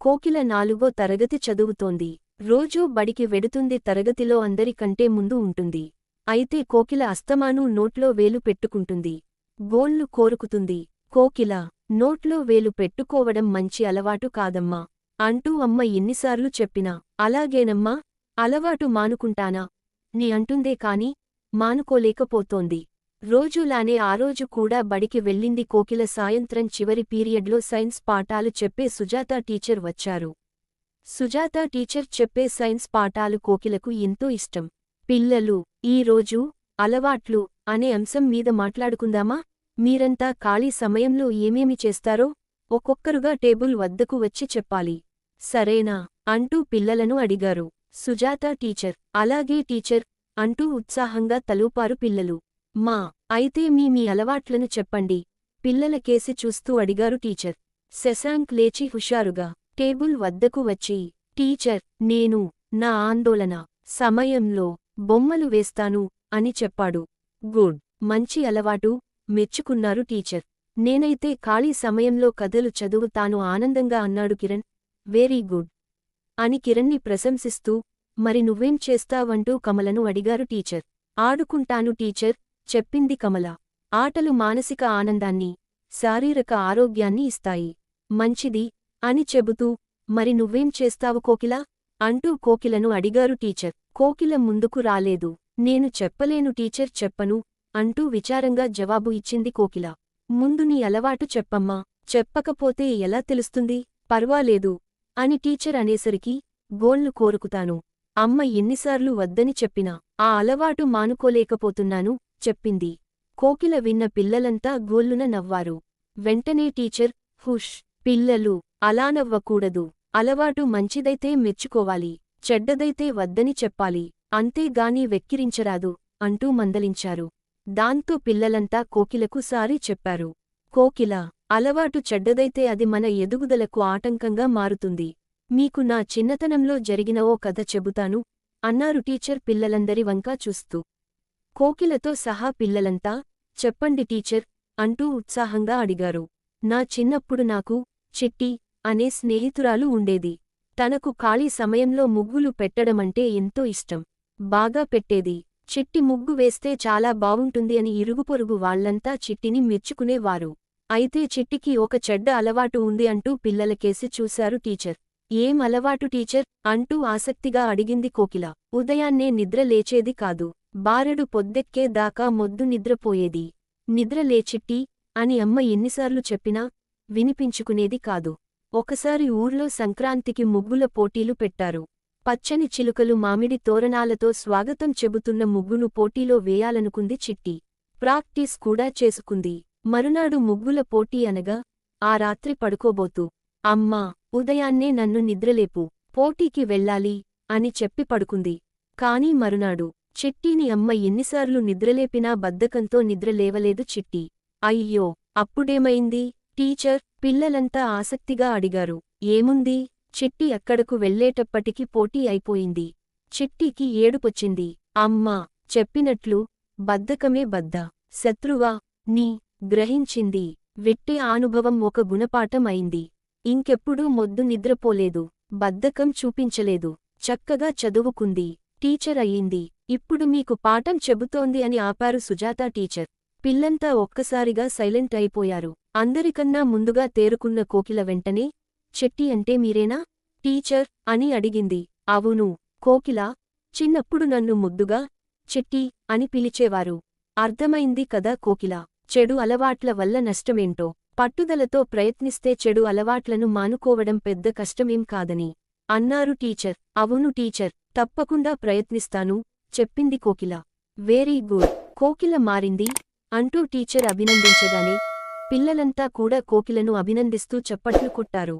కోకిల 4వ తరగతి చదువుతోంది. రోజూ బడికి వెడుతుంది. తరగతిలో అందరికంటే ముందు ఉంటుంది. అయితే కోకిల అస్తమాను నోట్లో వేలు పెట్టుకుంటుంది. గోళ్లు కోరుకుతుంది. కోకిల, నోట్లో వేలు పెట్టుకోవడం మంచి అలవాటు కాదమ్మా అంటూ అమ్మ ఎన్నిసార్లు చెప్పినా, అలాగేనమ్మా, అలవాటు మానుకుంటానా ని అంటుందే కాని మానుకోలేకపోతోంది. రోజూలానే ఆ రోజు కూడా బడికి వెళ్ళింది కోకిల. సాయంత్రం చివరి పీరియడ్లో సైన్స్ పాఠాలు చెప్పే సుజాత టీచర్ వచ్చారు. సుజాత టీచర్ చెప్పే సైన్స్ పాఠాలు కోకిలకు ఎంతో ఇష్టం. పిల్లలు, ఈరోజు అలవాట్లు అనే అంశం మీద మాట్లాడుకుందామా? మీరంతా ఖాళీ సమయంలో ఏమేమి చేస్తారో ఒక్కొక్కరుగా టేబుల్ వద్దకు వచ్చి చెప్పాలి. సరేనా అంటూ పిల్లలను అడిగారు. సుజాత టీచర్, అలాగే టీచర్ అంటూ ఉత్సాహంగా తలూపారు పిల్లలు. మా అయితే మీ అలవాట్లను చెప్పండి పిల్లలకేసి చూస్తూ అడిగారు టీచర్. శశాంక్ లేచి హుషారుగా టేబుల్ వద్దకు వచ్చి, టీచర్, నేను నా ఆందోళన సమయంలో బొమ్మలు వేస్తాను అని చెప్పాడు. గుడ్, మంచి అలవాటు, మెచ్చుకున్నారు టీచర్. నేనైతే ఖాళీ సమయంలో కథలు చదువుతాను ఆనందంగా అన్నాడు కిరణ్. వెరీ గుడ్ అని కిరణ్ని ప్రశంసిస్తూ, మరి నువ్వేం చేస్తావంటూ కమలను అడిగారు టీచర్. ఆడుకుంటాను టీచర్ చెప్పింది కమల. ఆటలు మానసిక ఆనందాన్ని, శారీరక ఆరోగ్యాన్ని ఇస్తాయి. మంచిది అని చెబుతూ, మరి నువ్వేం చేస్తావు కోకిలా అంటూ కోకిలను అడిగారు టీచర్. కోకిల ముందుకు రాలేదు. నేను చెప్పలేను టీచర్, చెప్పను అంటూ విచారంగా జవాబు ఇచ్చింది కోకిల. ముందు నీ అలవాటు చెప్పమ్మా, చెప్పకపోతే ఎలా తెలుస్తుంది? పర్వాలేదు అని టీచర్ అనేసరికి, గోళ్లు కోరుకుతాను. అమ్మ ఎన్నిసార్లు వద్దని చెప్పినా ఆ అలవాటు మానుకోలేకపోతున్నాను చెప్పింది. కోకిల విన్న పిల్లలంతా గోళ్లున నవ్వారు. వెంటనే టీచర్, హుష్, పిల్లలు, అలా నవ్వకూడదు. అలవాటు మంచిదైతే మెచ్చుకోవాలి, చెడ్డదైతే వద్దని చెప్పాలి, అంతేగాని వెక్కిరించరాదు అంటూ మందలించారు. దాంతో పిల్లలంతా కోకిలకు సారీ చెప్పారు. కోకిల, అలవాటు చెడ్డదైతే అది మన ఎదుగుదలకు ఆటంకంగా మారుతుంది. మీకు నా చిన్నతనంలో జరిగిన ఓ కథ చెబుతాను అన్నారు టీచర్ పిల్లలందరి వంకా చూస్తూ. కోకిలతో సహా పిల్లలంతా, చెప్పండి టీచర్ అంటూ ఉత్సాహంగా అడిగారు. నా చిన్నప్పుడు నాకు చిట్టి అనే స్నేహితురాలు ఉండేది. తనకు ఖాళీ సమయంలో ముగ్గులు పెట్టడమంటే ఎంతో ఇష్టం. బాగా పెట్టేది. చిట్టి ముగ్గు వేస్తే చాలా బావుంటుంది అని ఇరుగుపొరుగు వాళ్లంతా చిట్టిని మెచ్చుకునేవారు. అయితే చిట్టికి ఒక చెడ్డ అలవాటు ఉంది అంటూ పిల్లలకేసి చూశారు టీచర్. ఏం అలవాటు టీచర్ అంటూ ఆసక్తిగా అడిగింది కోకిల. ఉదయాన్నే నిద్ర లేచేది కాదు. బారెడు పొద్దెక్కే దాకా మొద్దు నిద్రపోయేది. నిద్ర లేచిట్టి అని అమ్మ ఎన్నిసార్లు చెప్పినా వినిపించుకునేది కాదు. ఒకసారి ఊర్లో సంక్రాంతికి ముగ్గుల పోటీలు పెట్టారు. పచ్చని చిలుకలు మామిడి తోరణాలతో స్వాగతం చెబుతున్న ముగ్గును పోటీలో వేయాలనుకుంది చిట్టి. ప్రాక్టీస్ కూడా చేసుకుంది. మరునాడు ముగ్గుల పోటీ అనగా ఆ రాత్రి పడుకోబోతూ, అమ్మా, ఉదయాన్నే నన్ను నిద్రలేపు, పోటీకి వెళ్ళాలి అని చెప్పి పడుకుంది. కాని మరునాడు చిట్టీని అమ్మ ఎన్నిసార్లు నిద్రలేపినా బద్ధకంతో నిద్రలేవలేదు చిట్టి. అయ్యో, అప్పుడేమైంది టీచర్ పిల్లలంతా ఆసక్తిగా అడిగారు. ఏముంది, చిట్టి అక్కడకు వెళ్ళేటప్పటికి పోటీ అయిపోయింది. చిట్టికి ఏడుపొచ్చింది. అమ్మా చెప్పినట్లు బద్ధకమే బద్ధ శత్రువా ని గ్రహించింది. వెట్టే అనుభవం ఒక గుణపాఠం అయింది. ఇంకెప్పుడూ మొద్దు నిద్రపోలేదు, బద్ధకం చూపించలేదు, చక్కగా చదువుకుంది, టీచర్ అయ్యింది. ఇప్పుడు మీకు పాఠం చెబుతోంది అని ఆపారు సుజాత టీచర్. పిల్లంతా ఒక్కసారిగా సైలెంట్ అయిపోయారు. అందరికన్నా ముందుగా తేరుకున్న కోకిల వెంటనే, చిట్టి అంటే మీరేనా టీచర్ అని అడిగింది. అవును కోకిల, చిన్నప్పుడు నన్ను ముద్దుగా చిట్టి అని పిలిచేవారు. అర్థమైంది కదా కోకిల, చెడు అలవాట్ల వల్ల నష్టమేంటో. పట్టుదలతో ప్రయత్నిస్తే చెడు అలవాట్లను మానుకోవడం పెద్ద కష్టమేం కాదని అన్నారు టీచర్. అవును టీచర్, తప్పకుండా ప్రయత్నిస్తాను చెప్పింది కోకిల. వెరీ గుడ్, కోకిల మారింది అంటూ టీచర్ అభినందించగానే పిల్లలంతా కూడా కోకిలను అభినందిస్తూ చప్పట్లు కొట్టారు.